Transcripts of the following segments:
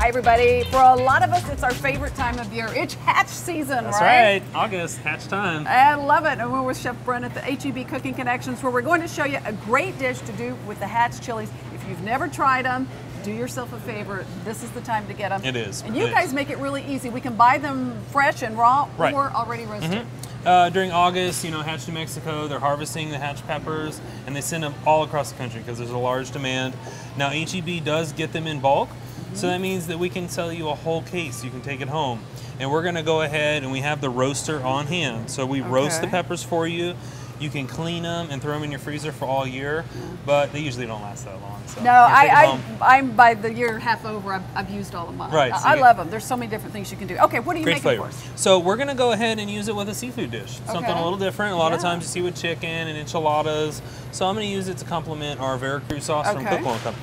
Hi, everybody. For a lot of us, it's our favorite time of year. It's hatch season, That's right? right. August, hatch time. I love it. And we're with Chef Brent at the HEB Cooking Connections, where we're going to show you a great dish to do with the hatch chilies. If you've never tried them, do yourself a favor. This is the time to get them. It is. And you guys make it really easy. We can buy them fresh and raw or already roasted. During August, Hatch New Mexico, they're harvesting the hatch peppers, and they send them all across the country because there's a large demand. Now, HEB does get them in bulk, so that means that we can sell you a whole case. You can take it home. And we're going to go ahead and we have the roaster on hand. So we roast the peppers for you. You can clean them and throw them in your freezer for all year, but they usually don't last that long. So no, I'm by the year half over, I've used all of mine. Right. So I love them. There's so many different things you can do. Okay, what are you making for us? So we're going to go ahead and use it with a seafood dish. Something a little different. A lot of times you see with chicken and enchiladas. So I'm going to use it to complement our Veracruz sauce from Cookwell Co.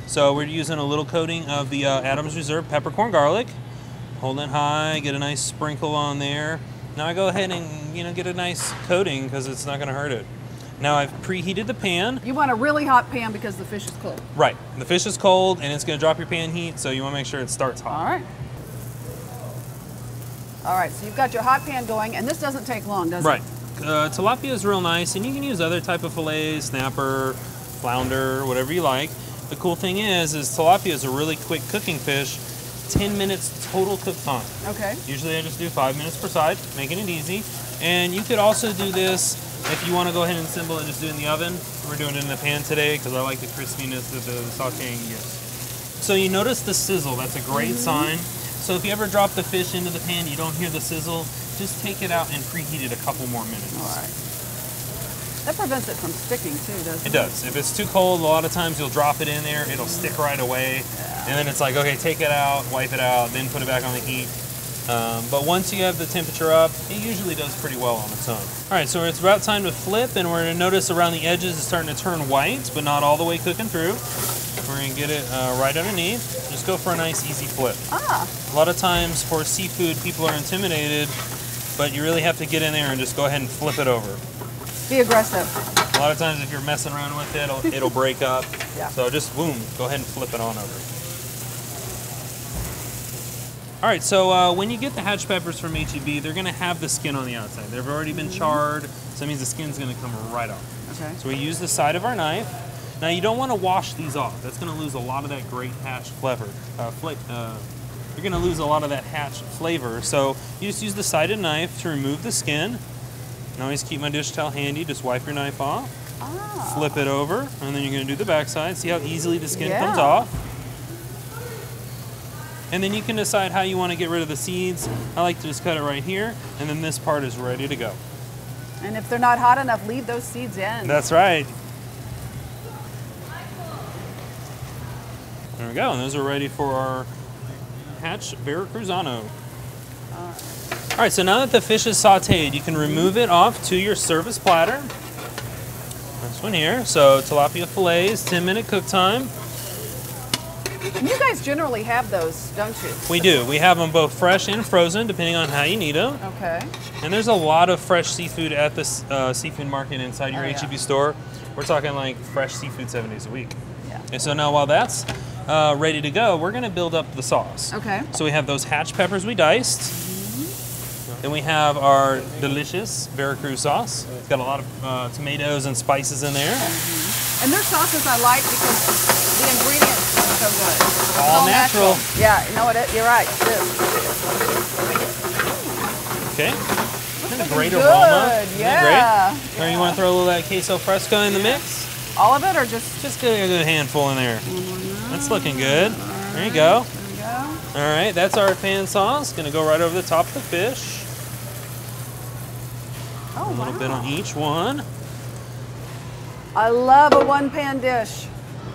So we're using a little coating of the Adams Reserve peppercorn garlic. Hold it high, get a nice sprinkle on there. Now I go ahead and get a nice coating because it's not going to hurt it. Now I've preheated the pan. You want a really hot pan because the fish is cold. Right. The fish is cold and it's going to drop your pan heat, so you want to make sure it starts hot. All right. All right, so you've got your hot pan going, and this doesn't take long, does it? Right. Tilapia is real nice, and you can use other type of fillets, snapper, flounder, whatever you like. The cool thing is tilapia is a really quick cooking fish. 10 minutes total cook time. Okay. Usually I just do 5 minutes per side, making it easy. And you could also do this if you want to go ahead and assemble it, just do it in the oven. We're doing it in the pan today because I like the crispiness that the sauteing gives. So you notice the sizzle, that's a great sign. So if you ever drop the fish into the pan, you don't hear the sizzle, just take it out and preheat it a couple more minutes. All right. That prevents it from sticking too, doesn't it? It does. If it's too cold, a lot of times you'll drop it in there, it'll stick right away. And then it's like, okay, take it out, wipe it out, then put it back on the heat. But once you have the temperature up, it usually does pretty well on its own. All right, so it's about time to flip, and we're gonna notice around the edges it's starting to turn white, but not all the way cooking through. We're gonna get it right underneath. Just go for a nice, easy flip. A lot of times for seafood, people are intimidated, but you really have to get in there and just go ahead and flip it over. Be aggressive. A lot of times if you're messing around with it, it'll break up. So just boom, go ahead and flip it on over. All right, so when you get the hatch peppers from HEB, they're gonna have the skin on the outside. They've already been charred, so that means the skin's gonna come right off. Okay. So we use the side of our knife. Now you don't wanna wash these off. That's gonna lose a lot of that great hatch flavor. You're gonna lose a lot of that hatch flavor. So you just use the side of the knife to remove the skin. And always keep my dish towel handy, just wipe your knife off. Flip it over, and then you're gonna do the back side. See how easily the skin comes off? And then you can decide how you want to get rid of the seeds. I like to just cut it right here, and then this part is ready to go. And if they're not hot enough, leave those seeds in. That's right. There we go, and those are ready for our Hatch Veracruzano. All right, so now that the fish is sauteed, you can remove it off to your service platter. This one here. So tilapia fillets, 10-minute cook time. You guys generally have those, don't you? We do. We have them both fresh and frozen, depending on how you need them. Okay. And there's a lot of fresh seafood at the seafood market inside your HEB store. We're talking like fresh seafood 7 days a week. Yeah. And so now while that's ready to go, we're going to build up the sauce. Okay. So we have those hatch peppers we diced. Then we have our delicious Veracruz sauce. It's got a lot of tomatoes and spices in there. And their sauces I like because the ingredients are so good. All natural. Yeah, you know what? You're right. Okay. And a great aroma. Yeah. Great. Or you want to throw a little of that queso fresco in the mix? All of it, or just get a good handful in there. That's looking good. There you go. There you go. All right, that's our pan sauce. Gonna go right over the top of the fish. A little bit on each one. I love a one-pan dish.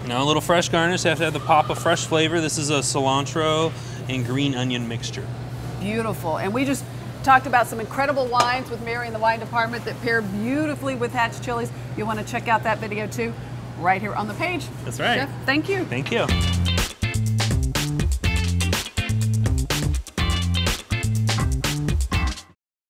Now a little fresh garnish. You have to have the pop of fresh flavor. This is a cilantro and green onion mixture. Beautiful. And we just talked about some incredible wines with Mary in the wine department that pair beautifully with hatch chilies. You'll want to check out that video too, right here on the page. That's right. Chef, thank you. Thank you.